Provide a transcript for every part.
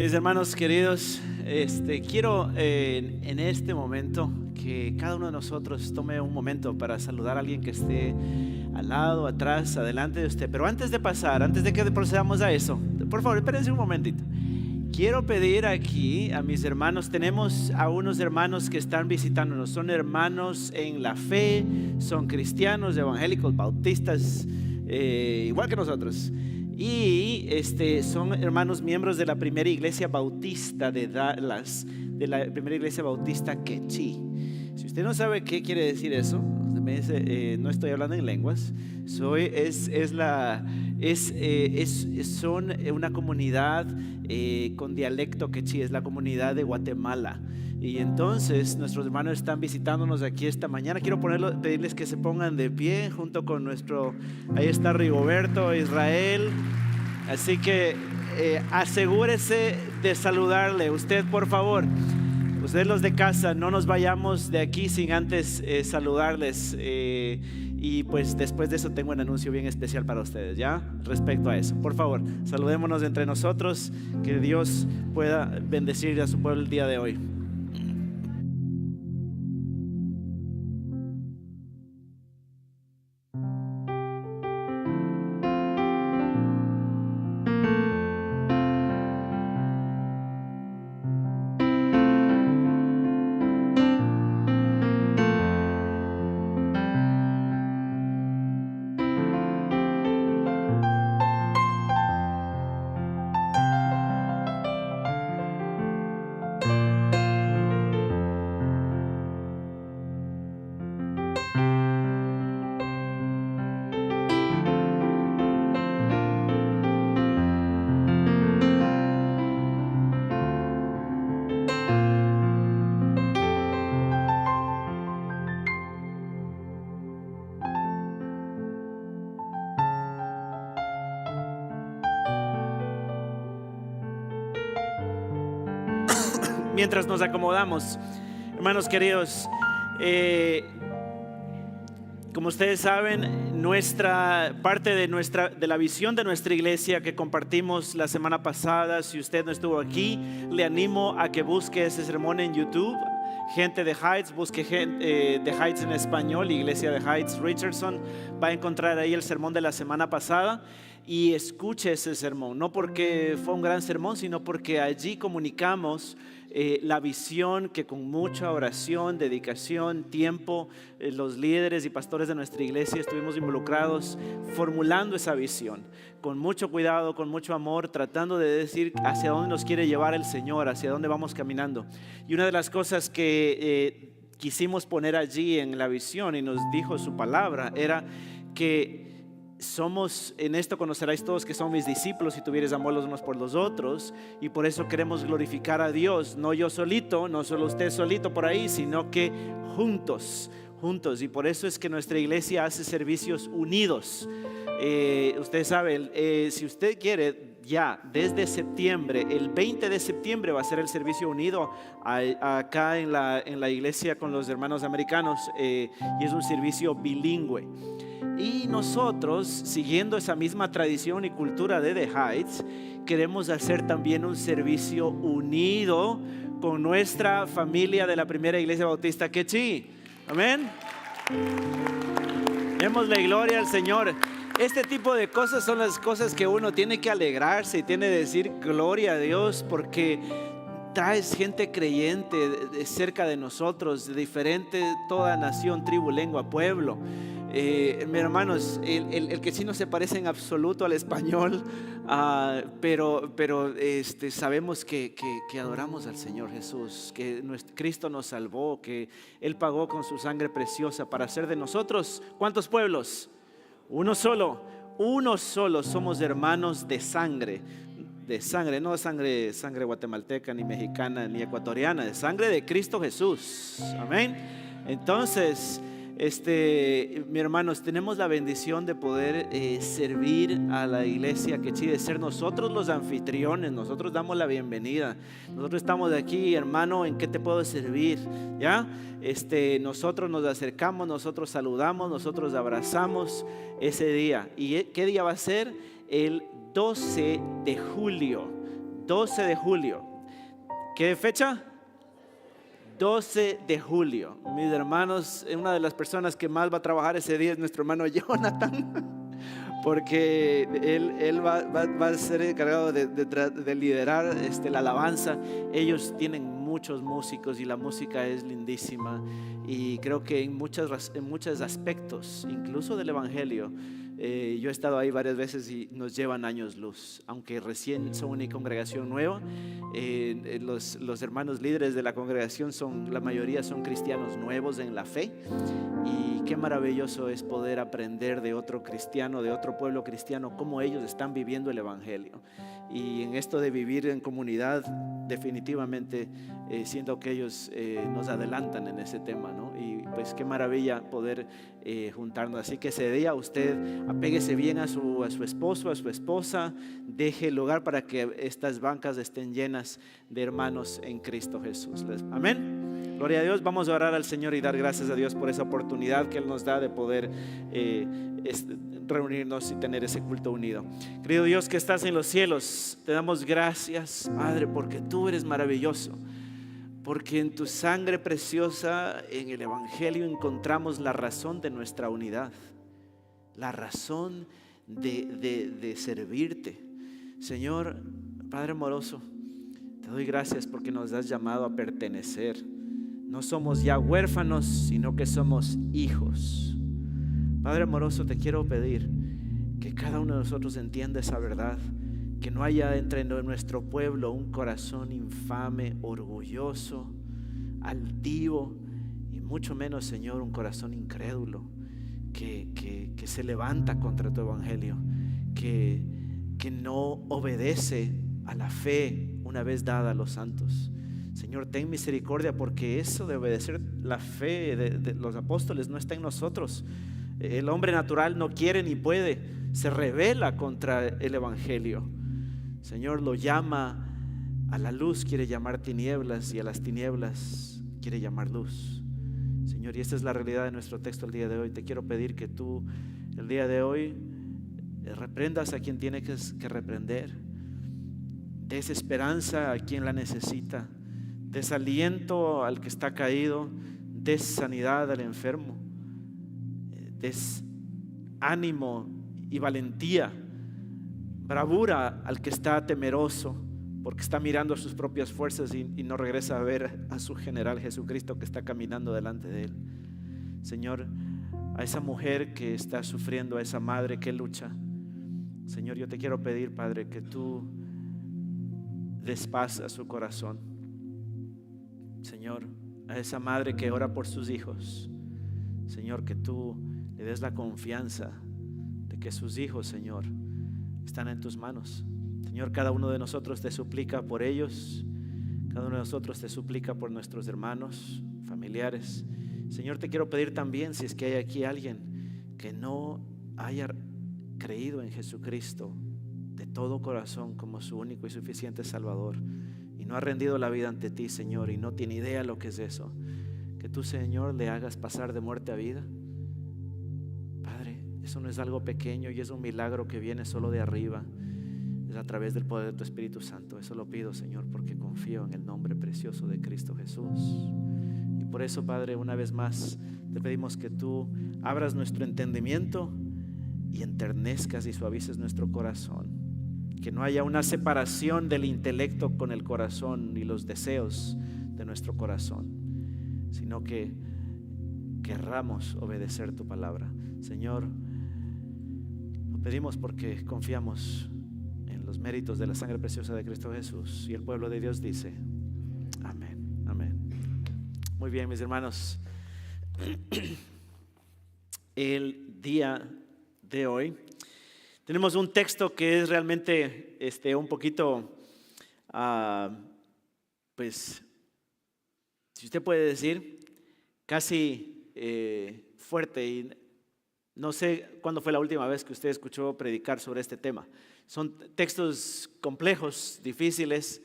Mis hermanos queridos, quiero en este momento que cada uno de nosotros tome un momento para saludar a alguien que esté al lado, atrás, adelante de usted. Pero antes de que procedamos a eso, por favor, espérense un momentito. Quiero pedir aquí a mis hermanos, tenemos a unos hermanos que están visitándonos, son hermanos en la fe, son cristianos, evangélicos, bautistas, igual que nosotros. Y son hermanos miembros de la primera iglesia bautista de Dallas, de la primera iglesia bautista Quechí. Si usted no sabe qué quiere decir eso, me dice, no estoy hablando en lenguas. Son una comunidad con dialecto quechí, es la comunidad de Guatemala. Y entonces nuestros hermanos están visitándonos aquí esta mañana. Quiero pedirles que se pongan de pie junto con ahí está Rigoberto, Israel. Así que asegúrese de saludarle. Usted, por favor, ustedes los de casa, no nos vayamos de aquí sin antes saludarles. Y pues después de eso tengo un anuncio bien especial para ustedes, ¿ya? Respecto a eso, por favor, saludémonos entre nosotros. Que Dios pueda bendecir a su pueblo el día de hoy. Mientras nos acomodamos, hermanos queridos, como ustedes saben, parte de la visión de nuestra iglesia que compartimos la semana pasada, si usted no estuvo aquí, le animo a que busque ese sermón en YouTube. Gente de Heights, busque de Heights en español, Iglesia de Heights Richardson, va a encontrar ahí el sermón de la semana pasada y escuche ese sermón, no porque fue un gran sermón, sino porque allí comunicamos la visión que con mucha oración, dedicación, tiempo, los líderes y pastores de nuestra iglesia estuvimos involucrados formulando esa visión, con mucho cuidado, con mucho amor, tratando de decir hacia dónde nos quiere llevar el Señor, hacia dónde vamos caminando. Y una de las cosas que quisimos poner allí en la visión y nos dijo su palabra era que en esto conoceráis todos que son mis discípulos si tuvieres amor los unos por los otros, y por eso queremos glorificar a Dios, no yo solito, no solo usted solito por ahí, sino que juntos, y por eso es que nuestra iglesia hace servicios unidos. Usted sabe, si usted quiere, ya desde septiembre, el 20 de septiembre va a ser el servicio unido acá en la iglesia con los hermanos americanos, y es un servicio bilingüe. Y nosotros, siguiendo esa misma tradición y cultura de The Heights, queremos hacer también un servicio unido con nuestra familia de la primera iglesia bautista Quechí. Amén. Démosle gloria al Señor. Este tipo de cosas son las cosas que uno tiene que alegrarse y tiene que decir gloria a Dios, porque traes gente creyente de cerca de nosotros, de diferente, toda nación, tribu, lengua, pueblo. Mis hermanos, el que sí no se parece en absoluto al español, pero sabemos que adoramos al Señor Jesús, que Cristo nos salvó, que Él pagó con su sangre preciosa para hacer de nosotros, ¿cuántos pueblos? Uno solo, somos hermanos de sangre, no sangre guatemalteca, ni mexicana, ni ecuatoriana, de sangre de Cristo Jesús. Amén. Entonces, mis hermanos, tenemos la bendición de poder servir a la iglesia Quechí, de ser nosotros los anfitriones. Nosotros damos la bienvenida. Nosotros estamos aquí, hermano, ¿en qué te puedo servir? ¿Ya? Nosotros nos acercamos, nosotros saludamos, nosotros abrazamos ese día. ¿Y qué día va a ser? El 12 de julio. 12 de julio. ¿Qué fecha? 12 de julio. Mis hermanos, una de las personas que más va a trabajar ese día es nuestro hermano Jonathan, porque él va a ser encargado de liderar la alabanza. Ellos tienen muchos músicos y la música es lindísima, y creo que en muchos aspectos, incluso del evangelio, yo he estado ahí varias veces y nos llevan años luz. Aunque recién son una congregación nueva, los hermanos líderes de la congregación la mayoría son cristianos nuevos en la fe, y qué maravilloso es poder aprender de otro cristiano, de otro pueblo cristiano, cómo ellos están viviendo el evangelio. Y en esto de vivir en comunidad, definitivamente siento que ellos nos adelantan en ese tema, ¿no? Y pues qué maravilla poder juntarnos. Así que ese día usted apéguese bien a su esposo, a su esposa, deje el lugar para que estas bancas estén llenas de hermanos en Cristo Jesús. Amén. Gloria a Dios. Vamos a orar al Señor y dar gracias a Dios por esa oportunidad que Él nos da de poder reunirnos y tener ese culto unido. Querido Dios que estás en los cielos, te damos gracias, Padre, porque tú eres maravilloso, porque en tu sangre preciosa, en el evangelio, encontramos la razón de nuestra unidad, la razón de servirte. Señor, Padre amoroso, te doy gracias porque nos has llamado a pertenecer. No somos ya huérfanos, sino que somos hijos. Padre amoroso, te quiero pedir que cada uno de nosotros entienda esa verdad, que no haya entre nuestro pueblo un corazón infame, orgulloso, altivo, y mucho menos, Señor, un corazón incrédulo que se levanta contra tu evangelio, que no obedece a la fe una vez dada a los santos. Señor, ten misericordia, porque eso de obedecer la fe de los apóstoles no está en nosotros. El hombre natural no quiere ni puede, se rebela contra el evangelio. Señor, lo llama a la luz, quiere llamar tinieblas, y a las tinieblas quiere llamar luz. Señor, y esta es la realidad de nuestro texto el día de hoy. Te quiero pedir que tú el día de hoy reprendas a quien tiene que reprender, des esperanza a quien la necesita, des aliento al que está caído, des sanidad al enfermo, des ánimo y valentía, bravura al que está temeroso porque está mirando a sus propias fuerzas y no regresa a ver a su general Jesucristo que está caminando delante de él. Señor, a esa mujer que está sufriendo, a esa madre que lucha, Señor, yo te quiero pedir, Padre, que tú des paz a su corazón. Señor, a esa madre que ora por sus hijos, Señor, que tú le des la confianza de que sus hijos, Señor, están en tus manos. Señor, cada uno de nosotros te suplica por ellos, cada uno de nosotros te suplica por nuestros hermanos, familiares. Señor, te quiero pedir también, si es que hay aquí alguien que no haya creído en Jesucristo de todo corazón como su único y suficiente Salvador, y no ha rendido la vida ante ti, Señor, y no tiene idea lo que es eso, que tú, Señor, le hagas pasar de muerte a vida. Padre, eso no es algo pequeño y es un milagro que viene solo de arriba, es a través del poder de tu Espíritu Santo. Eso lo pido, Señor, porque confío en el nombre precioso de Cristo Jesús. Y por eso, Padre, una vez más te pedimos que tú abras nuestro entendimiento y enternezcas y suavices nuestro corazón. Que no haya una separación del intelecto con el corazón y los deseos de nuestro corazón, sino que querramos obedecer tu palabra. Señor, lo pedimos porque confiamos en los méritos de la sangre preciosa de Cristo Jesús. Y el pueblo de Dios dice: amén, amén. Muy bien, mis hermanos, el día de hoy tenemos un texto que es realmente un poquito, pues, si usted puede decir, casi fuerte. Y no sé cuándo fue la última vez que usted escuchó predicar sobre este tema. Son textos complejos, difíciles.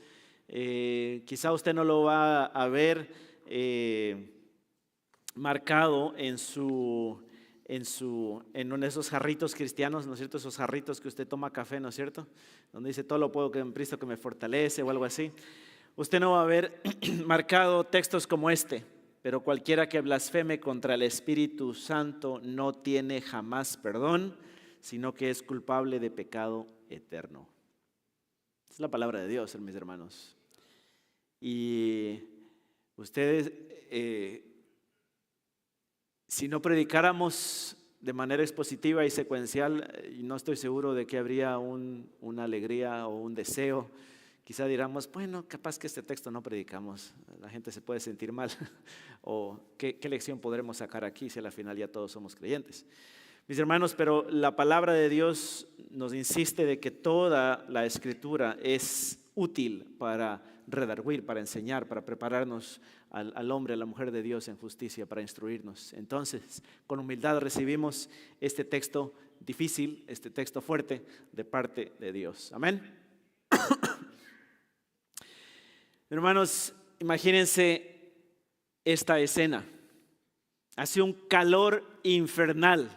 Quizá usted no lo va a ver marcado en su en uno de esos jarritos cristianos, ¿no es cierto? Esos jarritos que usted toma café, ¿no es cierto? Donde dice todo lo puedo en Cristo que me fortalece o algo así. Usted no va a ver marcado textos como este: pero cualquiera que blasfeme contra el Espíritu Santo no tiene jamás perdón, sino que es culpable de pecado eterno. Es la palabra de Dios, mis hermanos. Y ustedes, si no predicáramos de manera expositiva y secuencial, no estoy seguro de que habría una alegría o un deseo. Quizá diríamos, bueno, capaz que este texto no predicamos, la gente se puede sentir mal, o ¿qué lección podremos sacar aquí si al final ya todos somos creyentes? Mis hermanos, pero la palabra de Dios nos insiste de que toda la Escritura es útil para redarguir, para enseñar, para prepararnos al hombre, a la mujer de Dios en justicia, para instruirnos. Entonces, con humildad recibimos este texto difícil, este texto fuerte de parte de Dios. Amén. Hermanos, imagínense esta escena. Hace un calor infernal.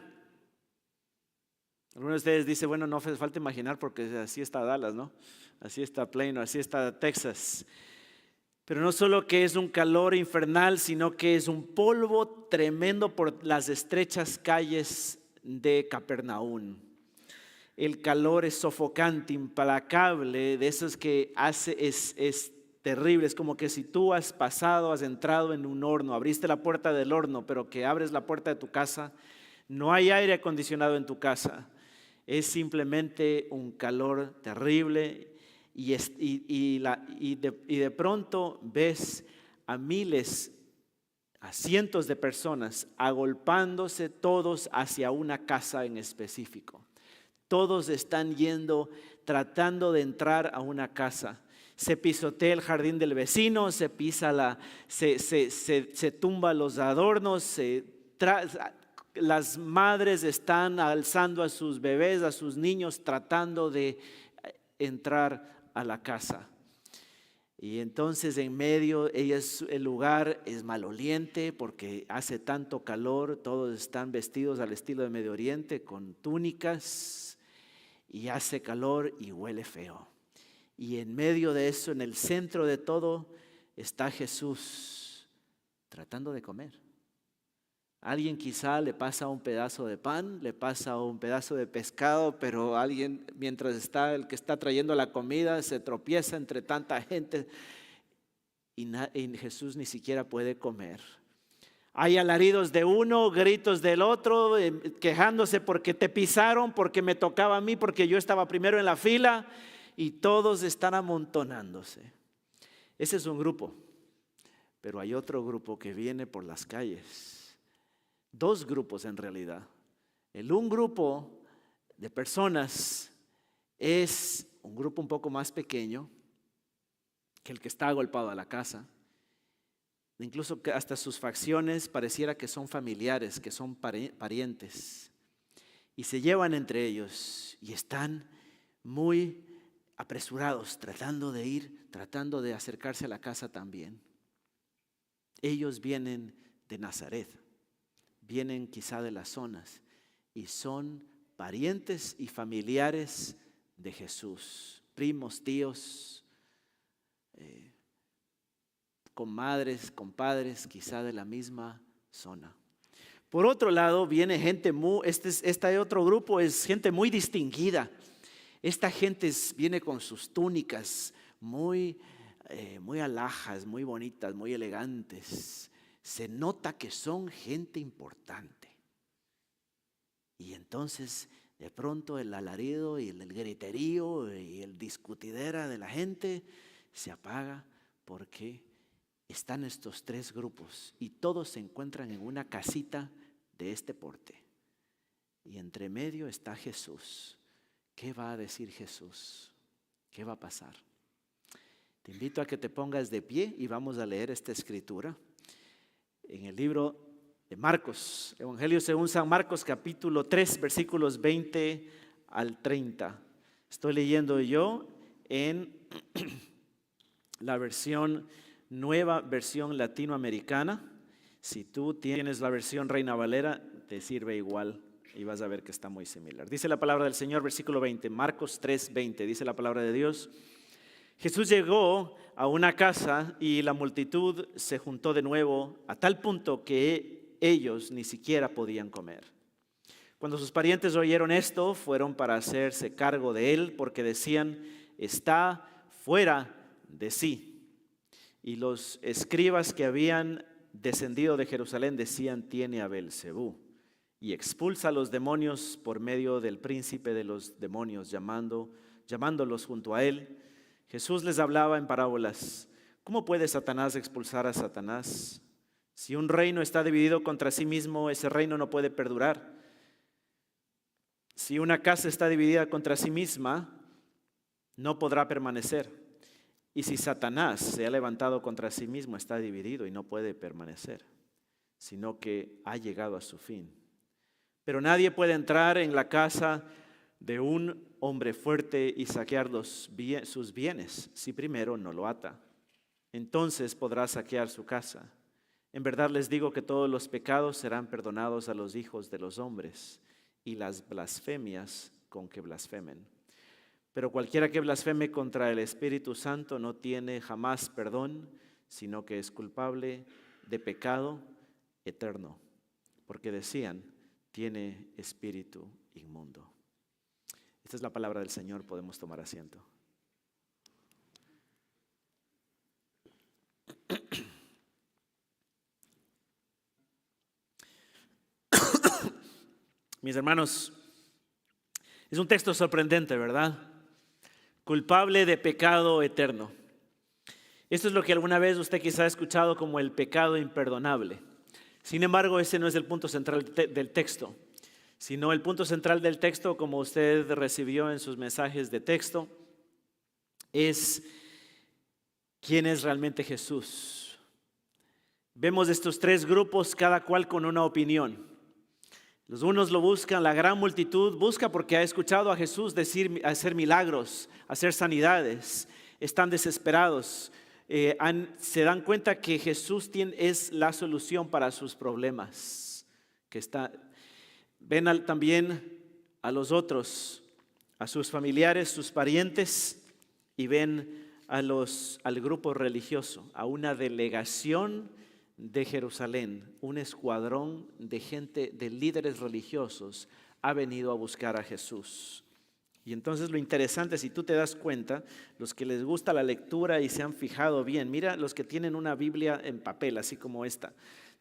Algunos de ustedes dicen, bueno, no hace falta imaginar porque así está Dallas, ¿no? Así está Plano, así está Texas. Pero no solo que es un calor infernal, sino que es un polvo tremendo por las estrechas calles de Capernaum. El calor es sofocante, implacable, de esos que hace, es terrible. Es como que si tú has entrado en un horno, abriste la puerta del horno, pero que abres la puerta de tu casa, no hay aire acondicionado en tu casa. Es simplemente un calor terrible y de pronto ves a miles, a cientos de personas agolpándose todos hacia una casa en específico. Todos están yendo, tratando de entrar a una casa. Se pisotea el jardín del vecino, se pisa se tumba los adornos, las madres están alzando a sus bebés, a sus niños, tratando de entrar a la casa. Y entonces en medio, el lugar es maloliente porque hace tanto calor, todos están vestidos al estilo de Medio Oriente con túnicas y hace calor y huele feo. Y en medio de eso, en el centro de todo, está Jesús tratando de comer. Alguien quizá le pasa un pedazo de pan, le pasa un pedazo de pescado, pero alguien, mientras está el que está trayendo la comida, se tropieza entre tanta gente y Jesús ni siquiera puede comer. Hay alaridos de uno, gritos del otro, quejándose porque te pisaron, porque me tocaba a mí, porque yo estaba primero en la fila, y todos están amontonándose. Ese es un grupo, pero hay otro grupo que viene por las calles. Dos grupos en realidad. Un grupo de personas es un grupo un poco más pequeño que el que está agolpado a la casa. Incluso hasta sus facciones pareciera que son familiares, que son parientes. Y se llevan entre ellos y están muy apresurados, tratando de acercarse a la casa también. Ellos vienen de Nazaret. Vienen quizá de las zonas y son parientes y familiares de Jesús, primos, tíos, comadres, compadres, quizá de la misma zona. Por otro lado, viene gente este otro grupo es gente muy distinguida. Esta gente viene con sus túnicas muy alhajas, muy bonitas, muy elegantes. Se nota que son gente importante. Y entonces de pronto el alarido y el griterío y el discutidera de la gente se apaga porque están estos tres grupos y todos se encuentran en una casita de este porte. Y entre medio está Jesús. ¿Qué va a decir Jesús? ¿Qué va a pasar? Te invito a que te pongas de pie y vamos a leer esta escritura. En el libro de Marcos, Evangelio según San Marcos, capítulo 3, versículos 20 al 30. Estoy leyendo yo en la nueva versión latinoamericana. Si tú tienes la versión Reina Valera, te sirve igual y vas a ver que está muy similar. Dice la palabra del Señor, versículo 20, Marcos 3:20, dice la palabra de Dios. Jesús llegó a una casa y la multitud se juntó de nuevo a tal punto que ellos ni siquiera podían comer. Cuando sus parientes oyeron esto, fueron para hacerse cargo de él porque decían, está fuera de sí. Y los escribas que habían descendido de Jerusalén decían, tiene a Beelzebú y expulsa a los demonios por medio del príncipe de los demonios, llamándolos junto a él. Jesús les hablaba en parábolas. ¿Cómo puede Satanás expulsar a Satanás? Si un reino está dividido contra sí mismo, ese reino no puede perdurar. Si una casa está dividida contra sí misma, no podrá permanecer. Y si Satanás se ha levantado contra sí mismo, está dividido y no puede permanecer, sino que ha llegado a su fin. Pero nadie puede entrar en la casa de un hombre fuerte y saquear sus bienes si primero no lo ata. Entonces podrá saquear su casa. En verdad les digo que todos los pecados serán perdonados a los hijos de los hombres y las blasfemias con que blasfemen. Pero cualquiera que blasfeme contra el Espíritu Santo no tiene jamás perdón, sino que es culpable de pecado eterno, porque decían, tiene espíritu inmundo. Esta es la palabra del Señor, podemos tomar asiento. Mis hermanos, es un texto sorprendente, ¿verdad? Culpable de pecado eterno. Esto es lo que alguna vez usted quizá ha escuchado como el pecado imperdonable. Sin embargo, ese no es el punto central del texto, sino el punto central del texto, como usted recibió en sus mensajes de texto, es quién es realmente Jesús. Vemos estos tres grupos, cada cual con una opinión. Los unos lo buscan, la gran multitud busca porque ha escuchado a Jesús hacer milagros, hacer sanidades, están desesperados, se dan cuenta que Jesús es la solución para sus problemas. Ven también a los otros, a sus familiares, sus parientes, y ven al grupo religioso, a una delegación de Jerusalén, un escuadrón de gente, de líderes religiosos, ha venido a buscar a Jesús. Y entonces lo interesante, si tú te das cuenta, los que les gusta la lectura y se han fijado bien, mira los que tienen una Biblia en papel, así como esta,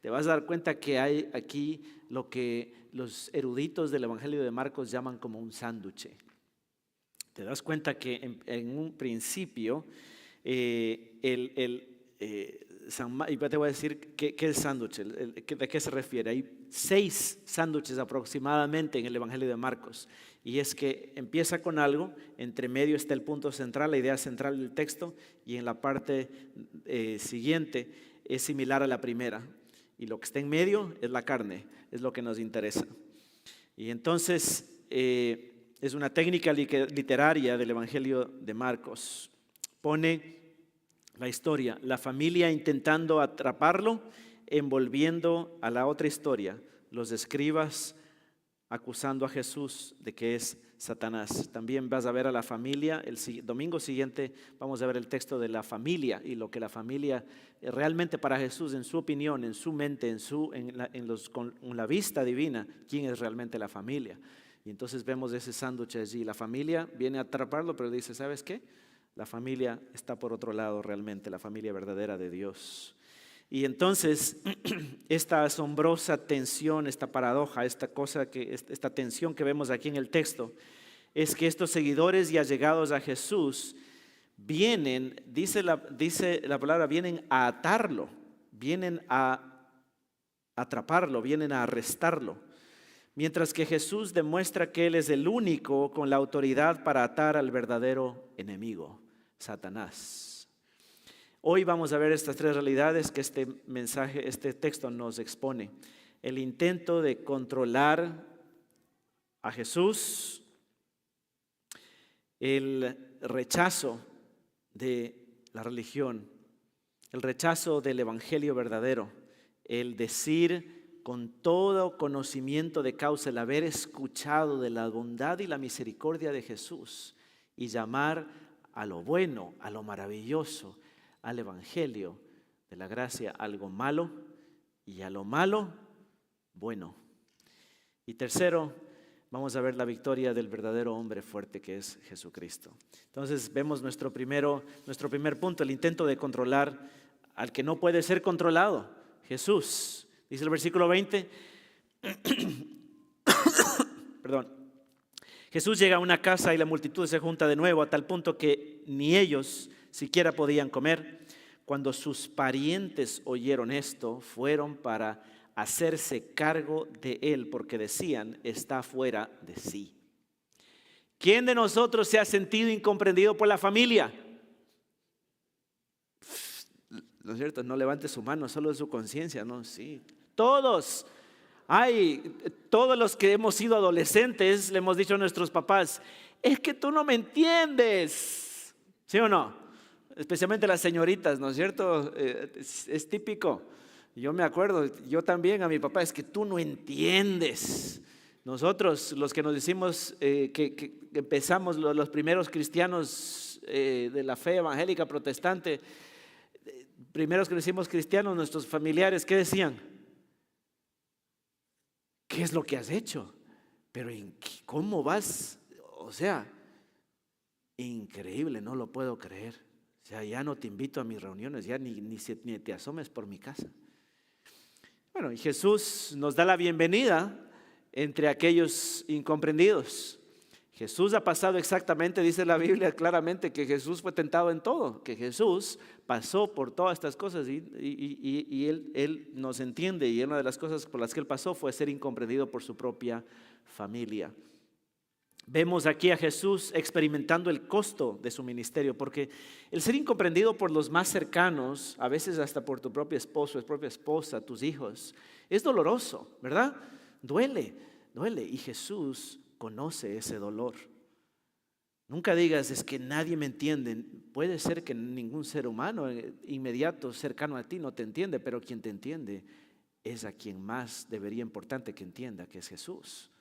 te vas a dar cuenta que hay aquí lo que los eruditos del Evangelio de Marcos llaman como un sándwich. Te das cuenta que en un principio y te voy a decir qué es sándwich, de qué se refiere. Hay 6 sándwiches aproximadamente en el Evangelio de Marcos. Y es que empieza con algo, entre medio está el punto central, la idea central del texto, y en la parte siguiente es similar a la primera. Y lo que está en medio es la carne, es lo que nos interesa. Y entonces es una técnica literaria del Evangelio de Marcos. Pone la historia, la familia intentando atraparlo, envolviendo a la otra historia, los escribas acusando a Jesús de que es Satanás. También vas a ver a la familia, el domingo siguiente vamos a ver el texto de la familia y lo que la familia realmente para Jesús, en su opinión, en su mente, con la vista divina, quién es realmente la familia. Y entonces vemos ese sándwich allí, la familia viene a atraparlo, pero dice, ¿sabes qué? La familia está por otro lado realmente, la familia verdadera de Dios. Y entonces esta asombrosa tensión, esta paradoja, esta tensión que vemos aquí en el texto, es que estos seguidores y allegados a Jesús vienen, dice la palabra, vienen a atarlo, vienen a atraparlo, vienen a arrestarlo. Mientras que Jesús demuestra que Él es el único con la autoridad para atar al verdadero enemigo, Satanás. Hoy vamos a ver estas 3 realidades que este texto nos expone. El intento de controlar a Jesús, el rechazo de la religión, el rechazo del evangelio verdadero, el decir con todo conocimiento de causa, el haber escuchado de la bondad y la misericordia de Jesús y llamar a lo bueno, a lo maravilloso, al evangelio de la gracia, algo malo y a lo malo, bueno. Y tercero, vamos a ver la victoria del verdadero hombre fuerte que es Jesucristo. Entonces vemos nuestro primer punto, el intento de controlar al que no puede ser controlado, Jesús. Dice el versículo 20, perdón. Jesús llega a una casa y la multitud se junta de nuevo a tal punto que ni ellos siquiera podían comer. Cuando sus parientes oyeron esto, fueron para hacerse cargo de él porque decían, está fuera de sí. ¿Quién de nosotros se ha sentido incomprendido por la familia? ¿No es cierto? No levante su mano, solo de su conciencia, ¿no? Sí, todos. Todos los que hemos sido adolescentes le hemos dicho a nuestros papás, es que tú no me entiendes, ¿sí o no? Especialmente las señoritas, ¿no es cierto? Es típico. Yo me acuerdo, yo también a mi papá, es que tú no entiendes. Nosotros, los que nos decimos que empezamos, los primeros cristianos de la fe evangélica protestante, primeros que decimos cristianos, nuestros familiares, ¿qué decían? ¿Qué es lo que has hecho? Pero ¿cómo vas? O sea, increíble, no lo puedo creer. O sea, ya no te invito a mis reuniones, ya ni te asomes por mi casa. Bueno, y Jesús nos da la bienvenida entre aquellos incomprendidos. Jesús ha pasado exactamente, dice la Biblia claramente, que Jesús fue tentado en todo, que Jesús pasó por todas estas cosas y él nos entiende, y una de las cosas por las que él pasó fue ser incomprendido por su propia familia. Vemos aquí a Jesús experimentando el costo de su ministerio, porque el ser incomprendido por los más cercanos, a veces hasta por tu propio esposo, propia esposa, tus hijos, es doloroso, ¿verdad? Duele, y Jesús conoce ese dolor. Nunca digas, es que nadie me entiende. Puede ser que ningún ser humano inmediato, cercano a ti no te entiende, pero quien te entiende es a quien más debería importante que entienda, que es Jesús.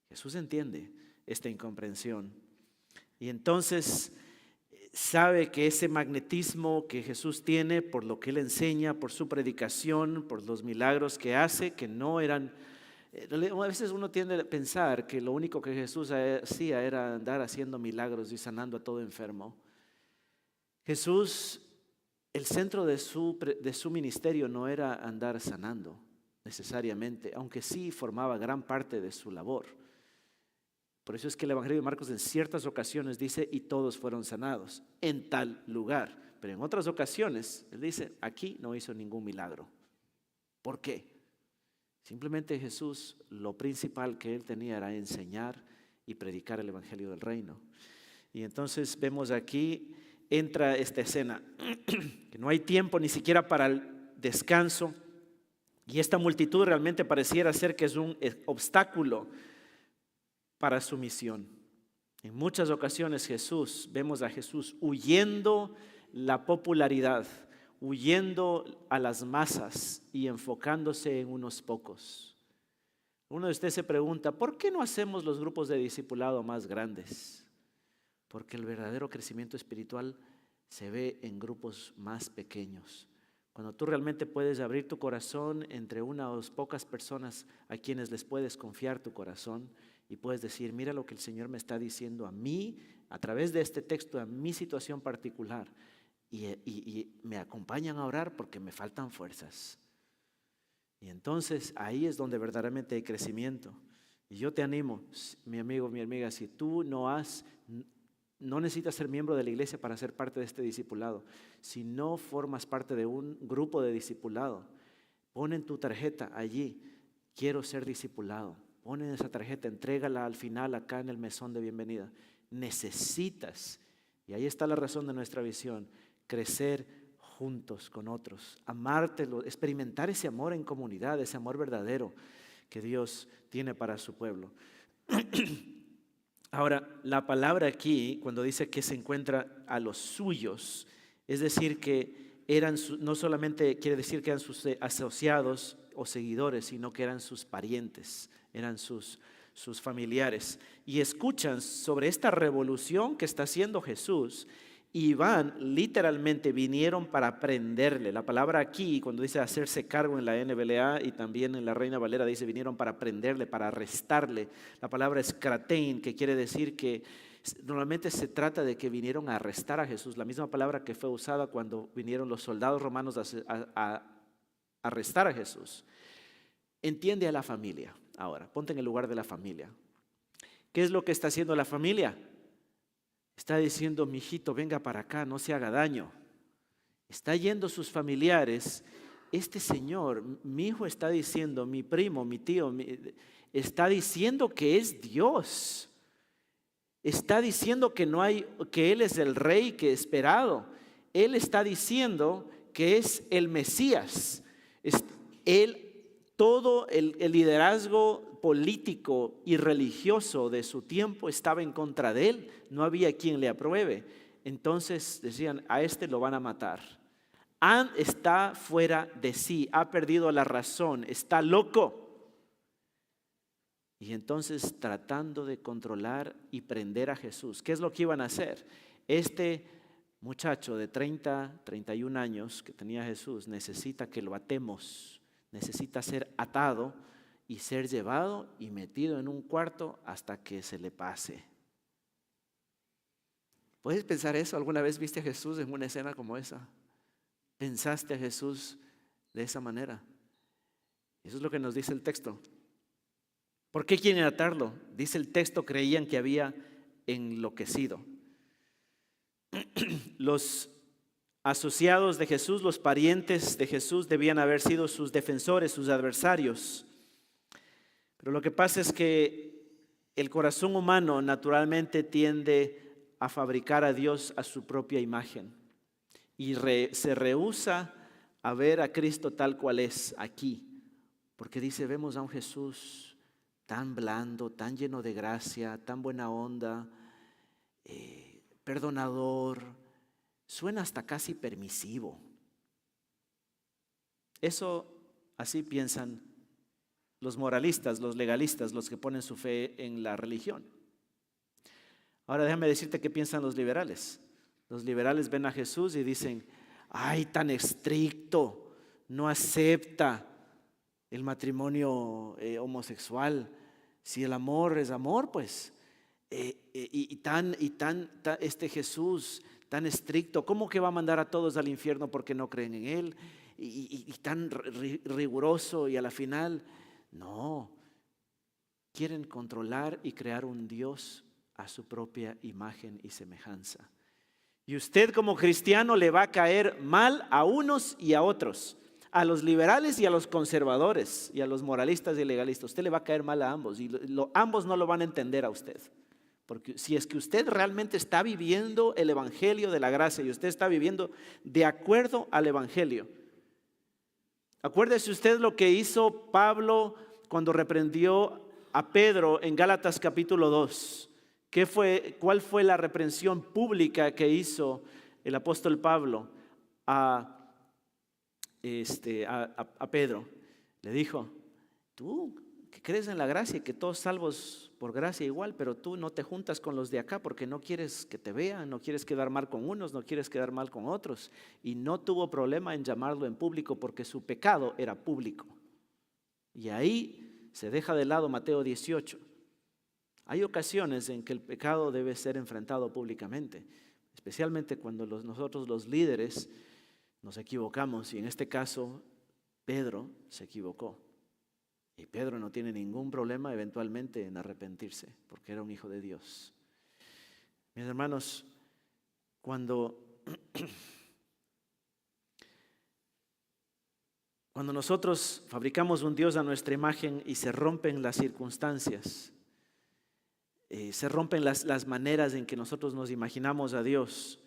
Jesús entiende esta incomprensión. Y entonces sabe que ese magnetismo que Jesús tiene por lo que Él enseña, por su predicación, por los milagros que hace, que no eran... A veces uno tiende a pensar que lo único que Jesús hacía era andar haciendo milagros y sanando a todo enfermo. Jesús, el centro de su ministerio no era andar sanando necesariamente, aunque sí formaba gran parte de su labor. Por eso es que el Evangelio de Marcos en ciertas ocasiones dice, y todos fueron sanados en tal lugar. Pero en otras ocasiones, Él dice, aquí no hizo ningún milagro. ¿Por qué? Simplemente Jesús, lo principal que Él tenía era enseñar y predicar el Evangelio del Reino. Y entonces vemos aquí, entra esta escena, que no hay tiempo ni siquiera para el descanso. Y esta multitud realmente pareciera ser que es un obstáculo para su misión. En muchas ocasiones vemos a Jesús huyendo la popularidad, huyendo a las masas y enfocándose en unos pocos. Uno de ustedes se pregunta, ¿por qué no hacemos los grupos de discipulado más grandes? Porque el verdadero crecimiento espiritual se ve en grupos más pequeños. Cuando tú realmente puedes abrir tu corazón entre unas pocas personas a quienes les puedes confiar tu corazón y puedes decir, mira lo que el Señor me está diciendo a mí, a través de este texto, a mi situación particular. Y me acompañan a orar porque me faltan fuerzas. Y entonces ahí es donde verdaderamente hay crecimiento. Y yo te animo, mi amigo, mi amiga, si tú no necesitas ser miembro de la iglesia para ser parte de este discipulado. Si no formas parte de un grupo de discipulado, pon en tu tarjeta allí, quiero ser discipulado. Pon en esa tarjeta, entrégala al final acá en el mesón de bienvenida. Necesitas, y ahí está la razón de nuestra visión, crecer juntos con otros, amártelo, experimentar ese amor en comunidad, ese amor verdadero que Dios tiene para su pueblo. Ahora, la palabra aquí, cuando dice que se encuentra a los suyos, es decir que no solamente quiere decir que eran sus asociados o seguidores, sino que eran sus parientes, eran sus familiares. Y escuchan sobre esta revolución que está haciendo Jesús y literalmente vinieron para prenderle. La palabra aquí, cuando dice hacerse cargo en la NBLA y también en la Reina Valera, dice vinieron para prenderle, para arrestarle. La palabra es kratein, que quiere decir que normalmente se trata de que vinieron a arrestar a Jesús, la misma palabra que fue usada cuando vinieron los soldados romanos a arrestar a Jesús. Entiende a la familia. Ahora, ponte en el lugar de la familia. ¿Qué es lo que está haciendo la familia? Está diciendo, mi hijito, venga para acá, no se haga daño. Está yendo sus familiares. Este señor, mi hijo está diciendo, mi primo, mi tío, está diciendo que es Dios. Está diciendo que Él es el rey que he esperado. Él está diciendo que es el Mesías. Todo el liderazgo político y religioso de su tiempo estaba en contra de él. No había quien le apruebe. Entonces decían, a este lo van a matar. Está fuera de sí, ha perdido la razón, está loco. Y entonces tratando de controlar y prender a Jesús. ¿Qué es lo que iban a hacer? Este muchacho de 31 años que tenía Jesús necesita que lo atemos, necesita ser atado y ser llevado y metido en un cuarto hasta que se le pase. ¿Puedes pensar eso? ¿Alguna vez viste a Jesús en una escena como esa? ¿Pensaste a Jesús de esa manera? Eso es lo que nos dice el texto. ¿Por qué quieren atarlo? Dice el texto, creían que había enloquecido. Los asociados de Jesús, los parientes de Jesús debían haber sido sus defensores, sus adversarios. Pero lo que pasa es que el corazón humano naturalmente tiende a fabricar a Dios a su propia imagen y se rehúsa a ver a Cristo tal cual es aquí, porque dice, vemos a un Jesús tan blando, tan lleno de gracia, tan buena onda, perdonador, suena hasta casi permisivo. Eso así piensan los moralistas, los legalistas, los que ponen su fe en la religión. Ahora déjame decirte qué piensan los liberales. Los liberales ven a Jesús y dicen, ay, tan estricto, no acepta el matrimonio homosexual. Si el amor es amor, pues, este Jesús tan estricto, ¿cómo que va a mandar a todos al infierno porque no creen en Él? Y tan riguroso, y a la final, no, quieren controlar y crear un Dios a su propia imagen y semejanza. Y usted como cristiano le va a caer mal a unos y a otros, a los liberales y a los conservadores y a los moralistas y legalistas. Usted le va a caer mal a ambos y ambos no lo van a entender a usted. Porque si es que usted realmente está viviendo el evangelio de la gracia y usted está viviendo de acuerdo al evangelio. Acuérdese usted lo que hizo Pablo cuando reprendió a Pedro en Gálatas capítulo 2. ¿Cuál fue la reprensión pública que hizo el apóstol Pablo a Pedro? Le dijo, tú que crees en la gracia y que todos salvos por gracia igual, pero tú no te juntas con los de acá porque no quieres que te vean, no quieres quedar mal con unos, no quieres quedar mal con otros. Y no tuvo problema en llamarlo en público porque su pecado era público. Y ahí se deja de lado Mateo 18. Hay ocasiones en que el pecado debe ser enfrentado públicamente, especialmente cuando nosotros los líderes nos equivocamos, y en este caso Pedro se equivocó. Y Pedro no tiene ningún problema eventualmente en arrepentirse, porque era un hijo de Dios. Mis hermanos, cuando nosotros fabricamos un Dios a nuestra imagen y se rompen las circunstancias, se rompen las maneras en que nosotros nos imaginamos a Dios,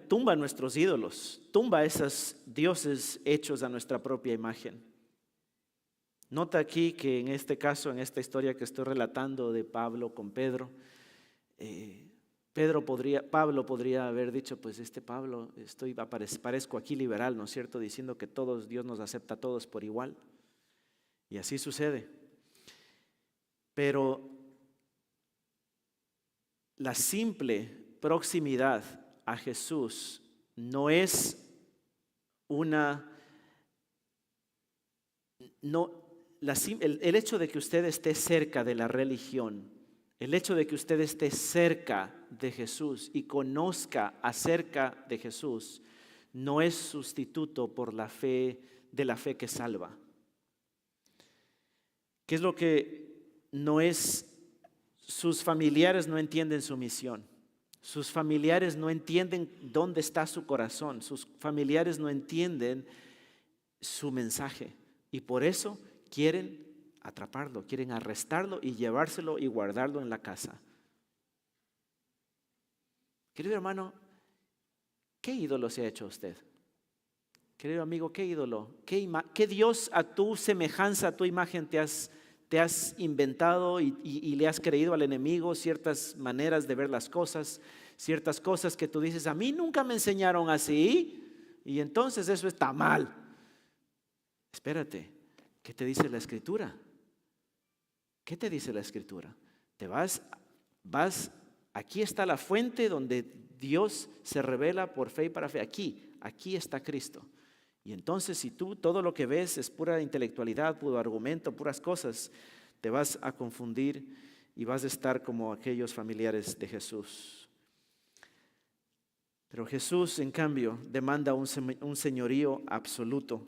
tumba nuestros ídolos, tumba esos dioses hechos a nuestra propia imagen. Nota aquí que en este caso, en esta historia que estoy relatando de Pablo con Pedro, Pablo podría haber dicho, pues Pablo, parezco aquí liberal, ¿no es cierto? Diciendo que Dios nos acepta a todos por igual. Y así sucede. Pero la simple proximidad a Jesús no es el hecho de que usted esté cerca de la religión, el hecho de que usted esté cerca de Jesús y conozca acerca de Jesús, no es sustituto por la fe que salva. ¿Qué es lo que no es? Sus familiares no entienden su misión. Sus familiares no entienden dónde está su corazón. Sus familiares no entienden su mensaje. Y por eso quieren atraparlo, quieren arrestarlo y llevárselo y guardarlo en la casa. Querido hermano, ¿qué ídolo se ha hecho usted? Querido amigo, ¿qué ídolo? ¿Qué Dios a tu semejanza, a tu imagen te has inventado y le has creído al enemigo ciertas maneras de ver las cosas, ciertas cosas que tú dices, a mí nunca me enseñaron así y entonces eso está mal? Espérate, ¿qué te dice la Escritura? ¿Qué te dice la Escritura? Te vas, aquí está la fuente donde Dios se revela por fe y para fe. Aquí está Cristo. Y entonces si tú todo lo que ves es pura intelectualidad, puro argumento, puras cosas, te vas a confundir y vas a estar como aquellos familiares de Jesús. Pero Jesús, en cambio, demanda un señorío absoluto.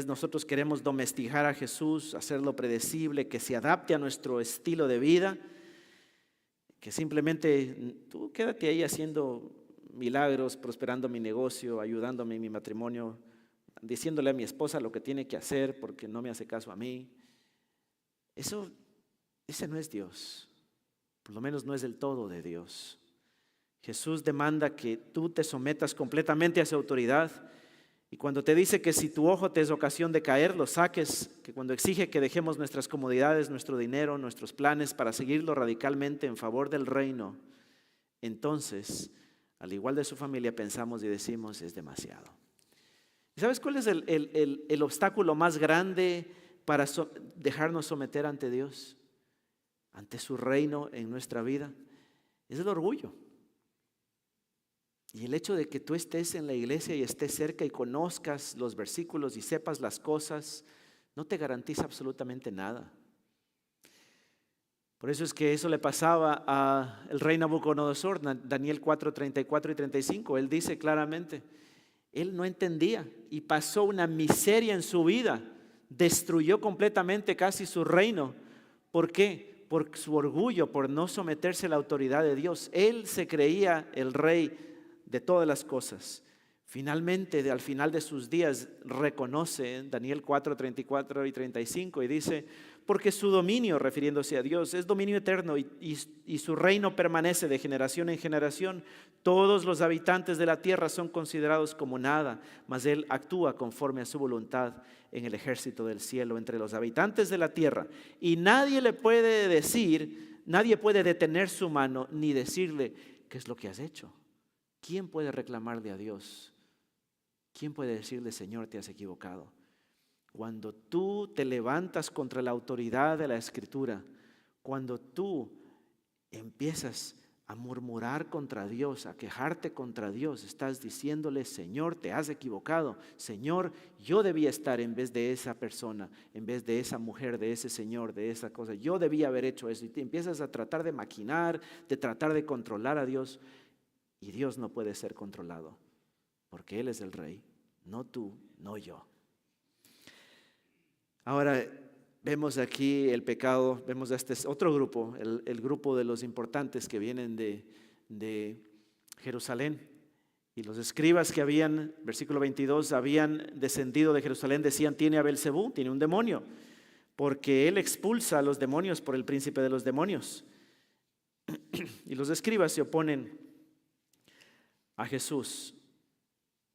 Nosotros queremos domesticar a Jesús, hacerlo predecible, que se adapte a nuestro estilo de vida, que simplemente tú quédate ahí haciendo milagros, prosperando mi negocio, ayudándome en mi matrimonio, diciéndole a mi esposa lo que tiene que hacer porque no me hace caso a mí. Ese no es Dios, por lo menos no es del todo de Dios. Jesús demanda que tú te sometas completamente a su autoridad. Y cuando te dice que si tu ojo te es ocasión de caer, lo saques, que cuando exige que dejemos nuestras comodidades, nuestro dinero, nuestros planes para seguirlo radicalmente en favor del reino, entonces, al igual de su familia, pensamos y decimos, es demasiado. ¿Y sabes cuál es el obstáculo más grande para dejarnos someter ante Dios, ante su reino en nuestra vida? Es el orgullo. Y el hecho de que tú estés en la iglesia y estés cerca y conozcas los versículos y sepas las cosas, no te garantiza absolutamente nada. Por eso es que eso le pasaba al rey Nabucodonosor, Daniel 4, 34 y 35. Él dice claramente, él no entendía y pasó una miseria en su vida, destruyó completamente casi su reino. ¿Por qué? Por su orgullo, por no someterse a la autoridad de Dios. Él se creía el rey de todas las cosas. Finalmente, al final de sus días, reconoce en Daniel 4, 34 y 35 y dice, porque su dominio, refiriéndose a Dios, es dominio eterno y su reino permanece de generación en generación. Todos los habitantes de la tierra son considerados como nada, mas Él actúa conforme a su voluntad en el ejército del cielo entre los habitantes de la tierra. Y nadie le puede decir, nadie puede detener su mano ni decirle, ¿qué es lo que has hecho? ¿Quién puede reclamarle a Dios? ¿Quién puede decirle, Señor, te has equivocado? Cuando tú te levantas contra la autoridad de la Escritura, cuando tú empiezas a murmurar contra Dios, a quejarte contra Dios, estás diciéndole, Señor, te has equivocado. Señor, yo debía estar en vez de esa persona, en vez de esa mujer, de ese señor, de esa cosa. Yo debía haber hecho eso. Y te empiezas a tratar de maquinar, de tratar de controlar a Dios. Y Dios no puede ser controlado, porque Él es el Rey, no tú, no yo. Ahora vemos aquí el pecado, vemos a este otro grupo, el grupo de los importantes que vienen de Jerusalén. Y los escribas que habían, versículo 22, habían descendido de Jerusalén, decían, tiene a Belcebú, tiene un demonio, porque él expulsa a los demonios por el príncipe de los demonios. Y los escribas se oponen a Jesús.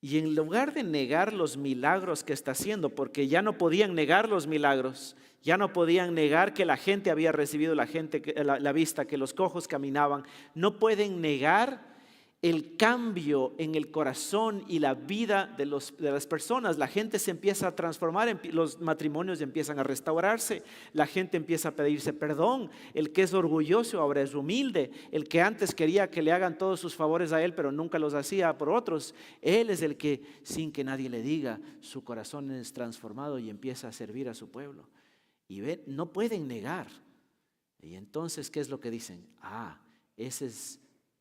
Y en lugar de negar los milagros que está haciendo, porque ya no podían negar los milagros, ya no podían negar que la gente había recibido la vista, que los cojos caminaban, no pueden negar el cambio en el corazón y la vida de las personas. La gente se empieza a transformar, los matrimonios empiezan a restaurarse, la gente empieza a pedirse perdón. El que es orgulloso ahora es humilde. El que antes quería que le hagan todos sus favores a él, pero nunca los hacía por otros, él es el que, sin que nadie le diga, su corazón es transformado y empieza a servir a su pueblo. Y ven, no pueden negar. Y entonces, ¿qué es lo que dicen? Ese es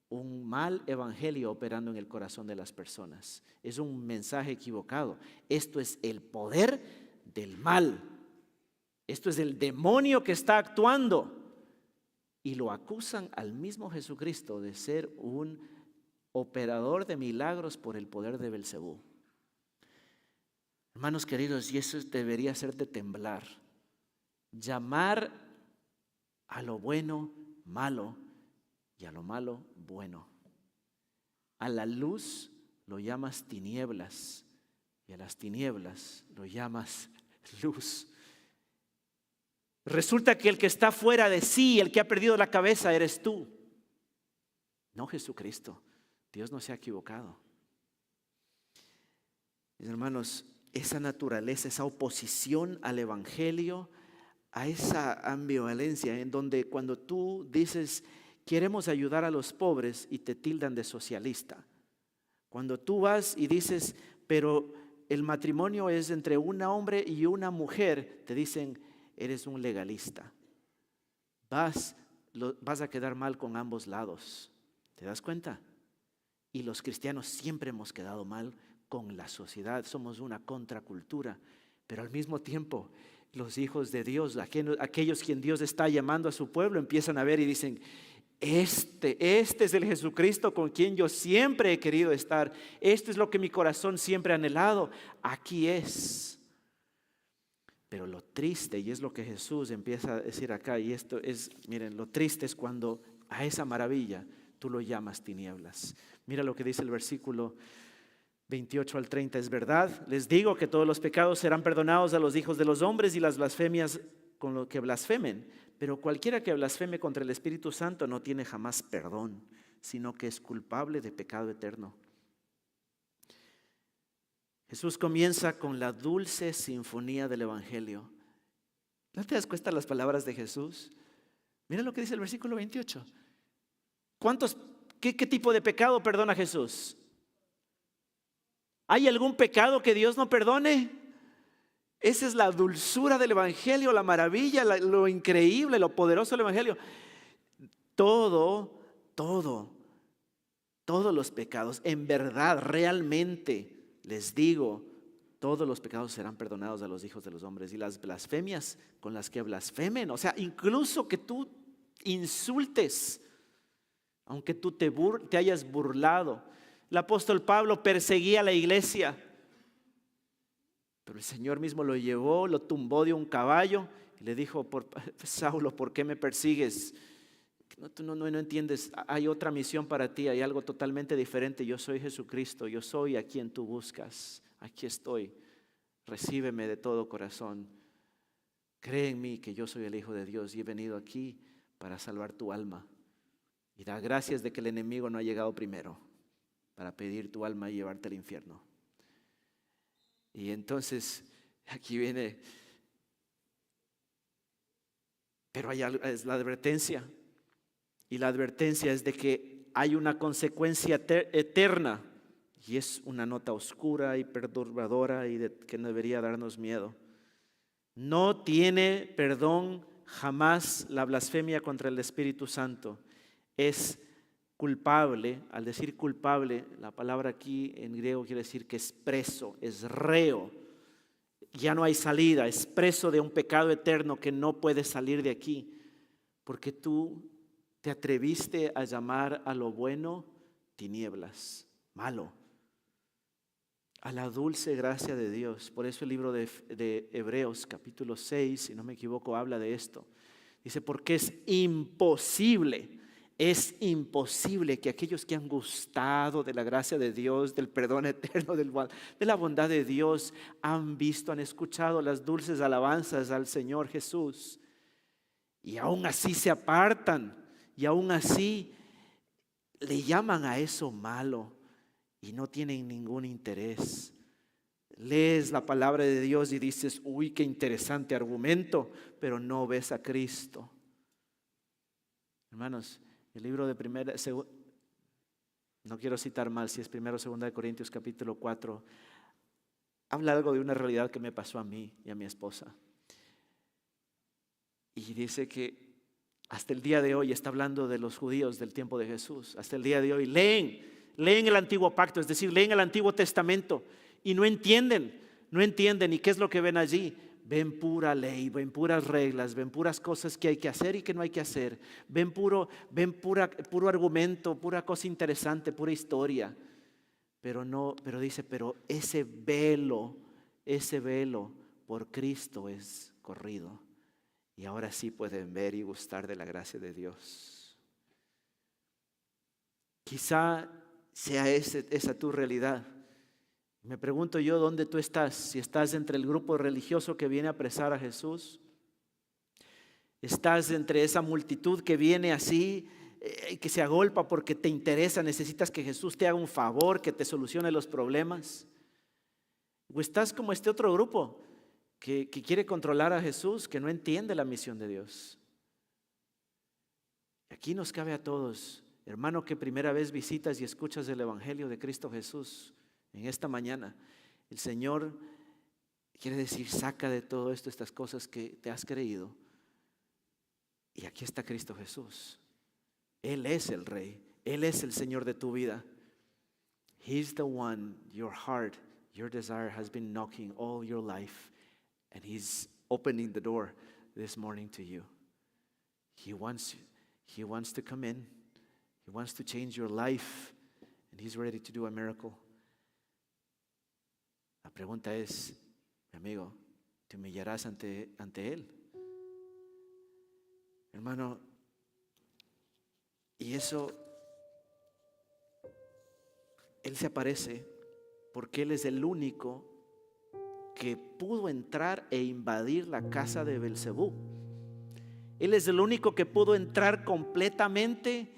un mal evangelio operando en el corazón de las personas. Es un mensaje equivocado. Esto es el poder del mal. Esto es el demonio que está actuando. Y lo acusan al mismo Jesucristo de ser un operador de milagros por el poder de Belcebú. Hermanos queridos, y eso debería hacerte temblar. Llamar a lo bueno malo y a lo malo bueno. A la luz lo llamas tinieblas y a las tinieblas lo llamas luz. Resulta que el que está fuera de sí, el que ha perdido la cabeza, eres tú, no Jesucristo. Dios no se ha equivocado. Mis hermanos, esa naturaleza, esa oposición al evangelio, a esa ambivalencia en donde cuando tú dices queremos ayudar a los pobres y te tildan de socialista. Cuando tú vas y dices pero el matrimonio es entre un hombre y una mujer, te dicen eres un legalista. Vas a quedar mal con ambos lados. ¿Te das cuenta? Y los cristianos siempre hemos quedado mal con la sociedad. Somos una contracultura, pero al mismo tiempo los hijos de Dios, aquellos quien Dios está llamando a su pueblo, empiezan a ver y dicen este es el Jesucristo con quien yo siempre he querido estar. Esto es lo que mi corazón siempre ha anhelado. Aquí es. Pero lo triste, y es lo que Jesús empieza a decir acá, y esto es, miren, lo triste es cuando a esa maravilla tú lo llamas tinieblas. Mira lo que dice el versículo 28 al 30. Es verdad, les digo que todos los pecados serán perdonados a los hijos de los hombres y las blasfemias con lo que blasfemen. Pero cualquiera que blasfeme contra el Espíritu Santo no tiene jamás perdón, sino que es culpable de pecado eterno. Jesús comienza con la dulce sinfonía del Evangelio. ¿No te das cuenta las palabras de Jesús? Mira lo que dice el versículo 28. ¿Qué tipo de pecado perdona Jesús? ¿Hay algún pecado que Dios no perdone? Esa es la dulzura del Evangelio, la maravilla, lo increíble, lo poderoso del Evangelio. Todos los pecados, en verdad, realmente, les digo, todos los pecados serán perdonados a los hijos de los hombres. Y las blasfemias con las que blasfemen, o sea, incluso que tú insultes, aunque tú te hayas burlado. El apóstol Pablo perseguía a la iglesia, pero el Señor mismo lo llevó, lo tumbó de un caballo y le dijo, Saulo, ¿por qué me persigues? Tú no entiendes, hay otra misión para ti, hay algo totalmente diferente. Yo soy Jesucristo, yo soy a quien tú buscas. Aquí estoy, recíbeme de todo corazón. Cree en mí que yo soy el Hijo de Dios y he venido aquí para salvar tu alma. Y da gracias de que el enemigo no ha llegado primero para pedir tu alma y llevarte al infierno. Y entonces aquí viene, pero es la advertencia. Y la advertencia es de que hay una consecuencia eterna. Y es una nota oscura y perturbadora y que no debería darnos miedo. No tiene perdón jamás la blasfemia contra el Espíritu Santo. Es culpable. Al decir culpable, la palabra aquí en griego quiere decir que es preso, es reo. Ya no hay salida, es preso de un pecado eterno que no puede salir de aquí. Porque tú te atreviste a llamar a lo bueno tinieblas, malo, a la dulce gracia de Dios. Por eso el libro de Hebreos capítulo 6, si no me equivoco, habla de esto. Dice, porque es imposible Es imposible que aquellos que han gustado de la gracia de Dios, del perdón eterno, de la bondad de Dios, han visto, han escuchado las dulces alabanzas al Señor Jesús, y aún así se apartan, y aún así le llaman a eso malo y no tienen ningún interés. Lees la palabra de Dios y dices, uy, qué interesante argumento, pero no ves a Cristo. Hermanos, el libro de no quiero citar mal si es 1 o 2 de Corintios capítulo 4, habla algo de una realidad que me pasó a mí y a mi esposa. Y dice que hasta el día de hoy, está hablando de los judíos del tiempo de Jesús, hasta el día de hoy leen el antiguo pacto, es decir, leen el Antiguo Testamento y no entienden. ¿Y qué es lo que ven allí? Ven pura ley, ven puras reglas, ven puras cosas que hay que hacer y que no hay que hacer. Ven puro argumento, pura cosa interesante, pura historia. Pero dice, pero ese velo por Cristo es corrido. Y ahora sí pueden ver y gustar de la gracia de Dios. Quizá sea esa tu realidad. Me pregunto yo dónde tú estás. Si estás entre el grupo religioso que viene a apresar a Jesús, estás entre esa multitud que viene así y que se agolpa porque te interesa, necesitas que Jesús te haga un favor, que te solucione los problemas. O estás como este otro grupo que quiere controlar a Jesús, que no entiende la misión de Dios. Aquí nos cabe a todos, hermano, que primera vez visitas y escuchas el Evangelio de Cristo Jesús. En esta mañana, el Señor quiere decir, saca de todo esto estas cosas que te has creído. Y aquí está Cristo Jesús. Él es el Rey. Él es el Señor de tu vida. He's the one, your heart, your desire has been knocking all your life. And He's opening the door this morning to you. He wants to come in. He wants to change your life. And He's ready to do a miracle. La pregunta es, mi amigo, ¿te humillarás ante Él? Hermano, y eso, Él se aparece porque Él es el único que pudo entrar e invadir la casa de Belcebú. Él es el único que pudo entrar completamente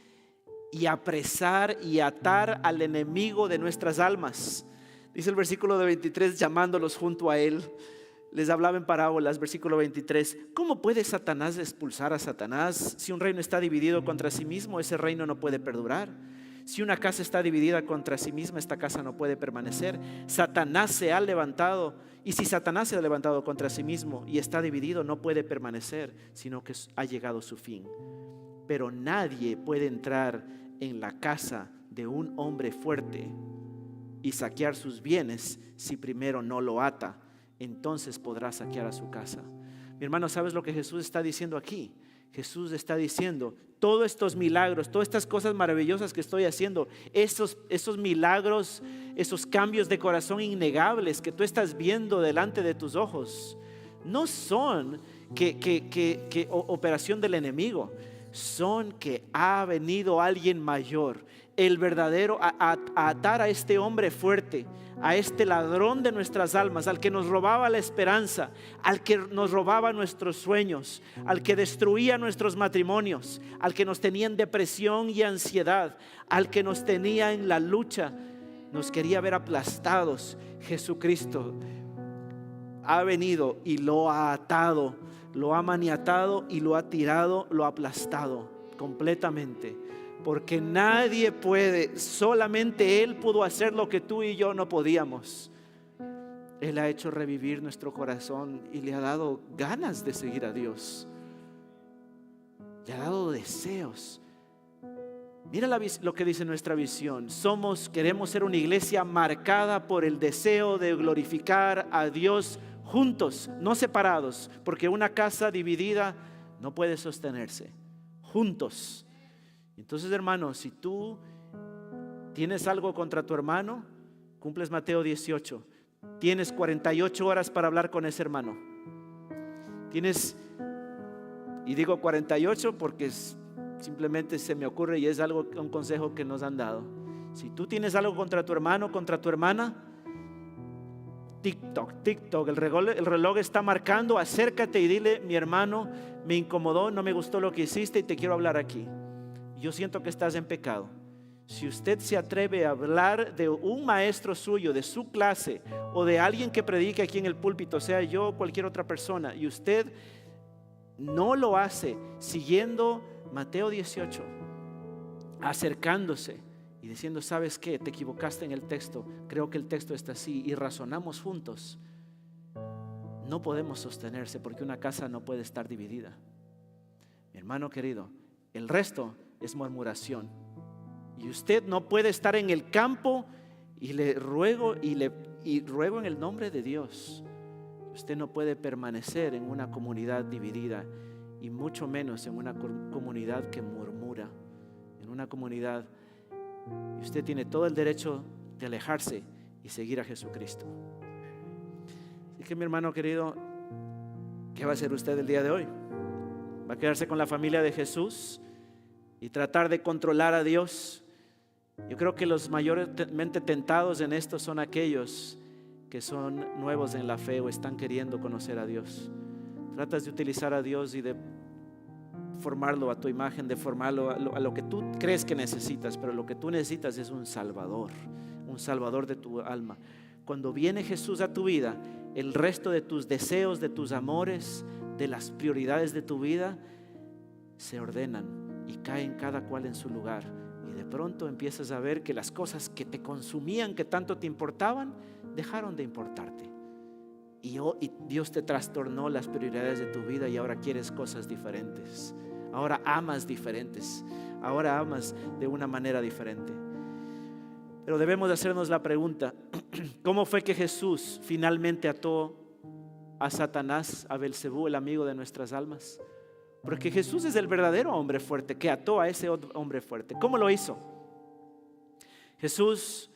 y apresar y atar al enemigo de nuestras almas. Dice el versículo de 23, llamándolos junto a Él, les hablaba en parábolas, versículo 23. ¿Cómo puede Satanás expulsar a Satanás? Si un reino está dividido contra sí mismo, ese reino no puede perdurar. Si una casa está dividida contra sí misma, esta casa no puede permanecer. Satanás se ha levantado, y si Satanás se ha levantado contra sí mismo y está dividido, no puede permanecer, sino que ha llegado su fin. Pero nadie puede entrar en la casa de un hombre fuerte y saquear sus bienes si primero no lo ata. Entonces podrá saquear a su casa. Mi hermano, ¿sabes lo que Jesús está diciendo aquí? Jesús está diciendo, todos estos milagros, todas estas cosas maravillosas que estoy haciendo, esos milagros, esos cambios de corazón innegables que tú estás viendo delante de tus ojos, no son que operación del enemigo, son que ha venido alguien mayor, el verdadero, a atar a este hombre fuerte, a este ladrón de nuestras almas, al que nos robaba la esperanza, al que nos robaba nuestros sueños, al que destruía nuestros matrimonios, al que nos tenía en depresión y ansiedad, al que nos tenía en la lucha, nos quería ver aplastados. Jesucristo ha venido y lo ha atado, lo ha maniatado y lo ha tirado, lo ha aplastado completamente. Porque nadie puede, solamente Él pudo hacer lo que tú y yo no podíamos. Él ha hecho revivir nuestro corazón y le ha dado ganas de seguir a Dios. Le ha dado deseos. Mira lo que dice nuestra visión. Queremos ser una iglesia marcada por el deseo de glorificar a Dios juntos, no separados, porque una casa dividida no puede sostenerse. Juntos. Entonces, hermano, si tú tienes algo contra tu hermano, cumples Mateo 18, tienes 48 horas para hablar con ese hermano. Y digo 48 porque simplemente se me ocurre y es un consejo que nos han dado. Si tú tienes algo contra tu hermano, contra tu hermana, TikTok, el reloj está marcando, acércate y dile: mi hermano, me incomodó, no me gustó lo que hiciste y te quiero hablar aquí. Yo siento que estás en pecado. Si usted se atreve a hablar de un maestro suyo, de su clase, o de alguien que predique aquí en el púlpito, sea yo o cualquier otra persona, y usted no lo hace siguiendo Mateo 18, acercándose y diciendo: ¿sabes qué? Te equivocaste en el texto, creo que el texto está así, y razonamos juntos, no podemos sostenerse, porque una casa no puede estar dividida. Mi hermano querido, el resto es murmuración. Y usted no puede estar en el campo, y le ruego en el nombre de Dios, usted no puede permanecer en una comunidad dividida, y mucho menos en una comunidad que murmura, en una comunidad. Y usted tiene todo el derecho de alejarse y seguir a Jesucristo. Así que, mi hermano querido, ¿qué va a hacer usted el día de hoy? ¿Va a quedarse con la familia de Jesús y tratar de controlar a Dios? Yo creo que los mayormente tentados en esto son aquellos que son nuevos en la fe o están queriendo conocer a Dios. Tratas de utilizar a Dios y de formarlo a tu imagen, de formarlo a lo que tú crees que necesitas, pero lo que tú necesitas es un Salvador de tu alma. Cuando viene Jesús a tu vida, el resto de tus deseos, de tus amores, de las prioridades de tu vida se ordenan y caen cada cual en su lugar. Y de pronto empiezas a ver que las cosas que te consumían, que tanto te importaban, dejaron de importarte. Y Dios te trastornó las prioridades de tu vida, y ahora quieres cosas diferentes. Ahora amas diferentes. Ahora amas de una manera diferente. Pero debemos de hacernos la pregunta: ¿cómo fue que Jesús finalmente ató a Satanás, a Belcebú, el amigo de nuestras almas? Porque Jesús es el verdadero hombre fuerte que ató a ese hombre fuerte. ¿Cómo lo hizo? Jesús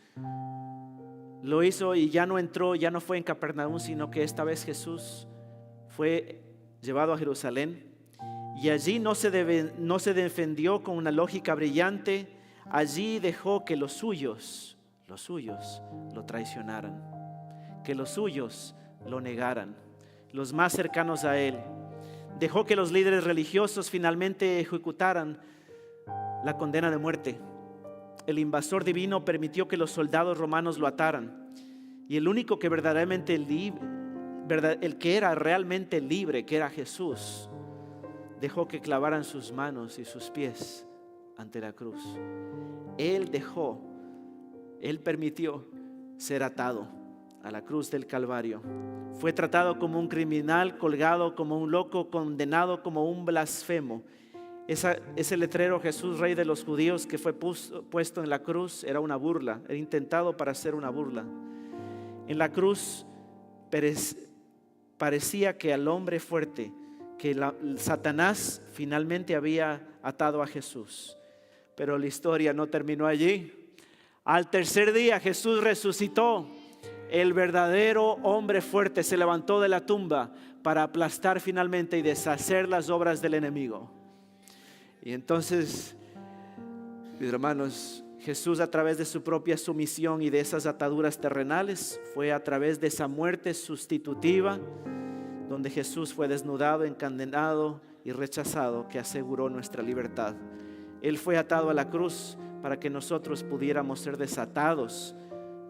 lo hizo y ya no fue en Capernaum, sino que esta vez Jesús fue llevado a Jerusalén, y allí no se defendió con una lógica brillante. Allí dejó que los suyos lo traicionaran, que los suyos lo negaran, los más cercanos a él. Dejó que los líderes religiosos finalmente ejecutaran la condena de muerte. El invasor divino permitió que los soldados romanos lo ataran, y el único que verdaderamente el que era realmente libre, que era Jesús, dejó que clavaran sus manos y sus pies ante la cruz. Él permitió ser atado a la cruz del Calvario. Fue tratado como un criminal, colgado como un loco, condenado como un blasfemo. Ese letrero: Jesús, Rey de los Judíos, que fue puesto en la cruz, era una burla, era intentado para ser una burla. En la cruz parecía que al hombre fuerte, que Satanás finalmente había atado a Jesús. Pero la historia no terminó allí. Al tercer día Jesús resucitó. El verdadero hombre fuerte se levantó de la tumba para aplastar finalmente y deshacer las obras del enemigo. Y entonces, mis hermanos, Jesús, a través de su propia sumisión y de esas ataduras terrenales, fue a través de esa muerte sustitutiva, donde Jesús fue desnudado, encadenado y rechazado, que aseguró nuestra libertad. Él fue atado a la cruz para que nosotros pudiéramos ser desatados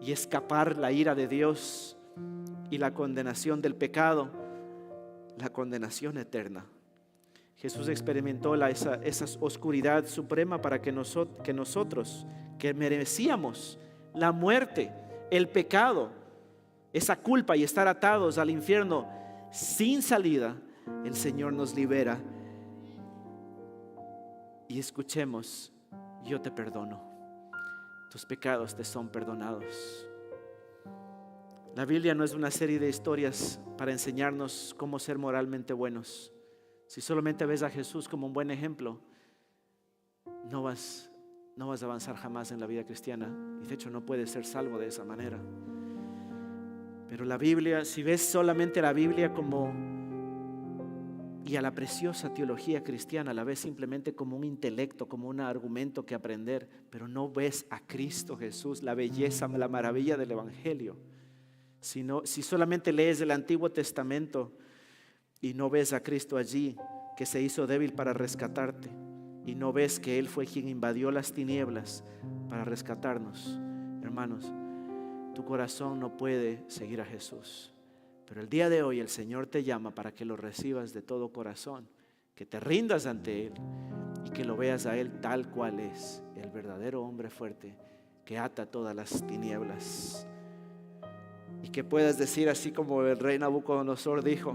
y escapar la ira de Dios y la condenación del pecado, la condenación eterna. Jesús experimentó esa oscuridad suprema para que nosotros, que merecíamos la muerte, el pecado, esa culpa y estar atados al infierno sin salida, el Señor nos libera. Y escuchemos: yo te perdono, tus pecados te son perdonados. La Biblia no es una serie de historias para enseñarnos cómo ser moralmente buenos. Si solamente ves a Jesús como un buen ejemplo, no vas a avanzar jamás en la vida cristiana, y de hecho no puedes ser salvo de esa manera. Pero la Biblia, si ves solamente la Biblia como y a la preciosa teología cristiana la ves simplemente como un intelecto, como un argumento que aprender, pero no ves a Cristo Jesús, la belleza, la maravilla del Evangelio. Si solamente lees el Antiguo Testamento y no ves a Cristo allí, que se hizo débil para rescatarte, y no ves que Él fue quien invadió las tinieblas para rescatarnos, hermanos, tu corazón no puede seguir a Jesús. Pero el día de hoy el Señor te llama para que lo recibas de todo corazón, que te rindas ante Él y que lo veas a Él tal cual es, el verdadero hombre fuerte que ata todas las tinieblas. Y que puedas decir así como el rey Nabucodonosor dijo,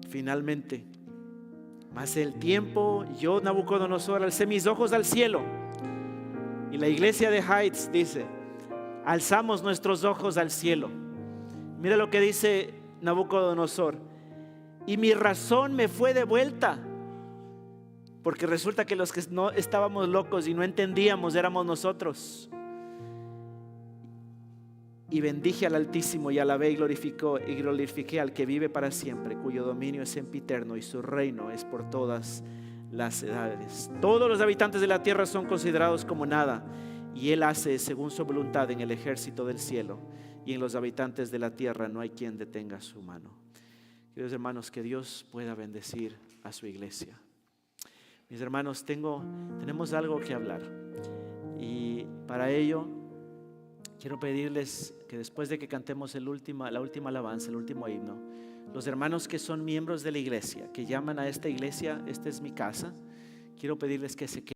finalmente, mas el tiempo, yo Nabucodonosor alcé mis ojos al cielo. Y la iglesia de Heights dice, alzamos nuestros ojos al cielo. Mira lo que dice Nabucodonosor, y mi razón me fue devuelta, porque resulta que los que no estábamos locos y no entendíamos éramos nosotros. Y bendije al Altísimo y alabé y glorifiqué al que vive para siempre, cuyo dominio es sempiterno y su reino es por todas las edades. Todos los habitantes de la tierra son considerados como nada, y Él hace según su voluntad en el ejército del cielo, y en los habitantes de la tierra no hay quien detenga su mano. Queridos hermanos, que Dios pueda bendecir a su iglesia. Mis hermanos, tenemos algo que hablar, y para ello quiero pedirles que después de que cantemos la última alabanza, el último himno, los hermanos que son miembros de la iglesia, que llaman a esta iglesia, esta es mi casa, quiero pedirles que se queden.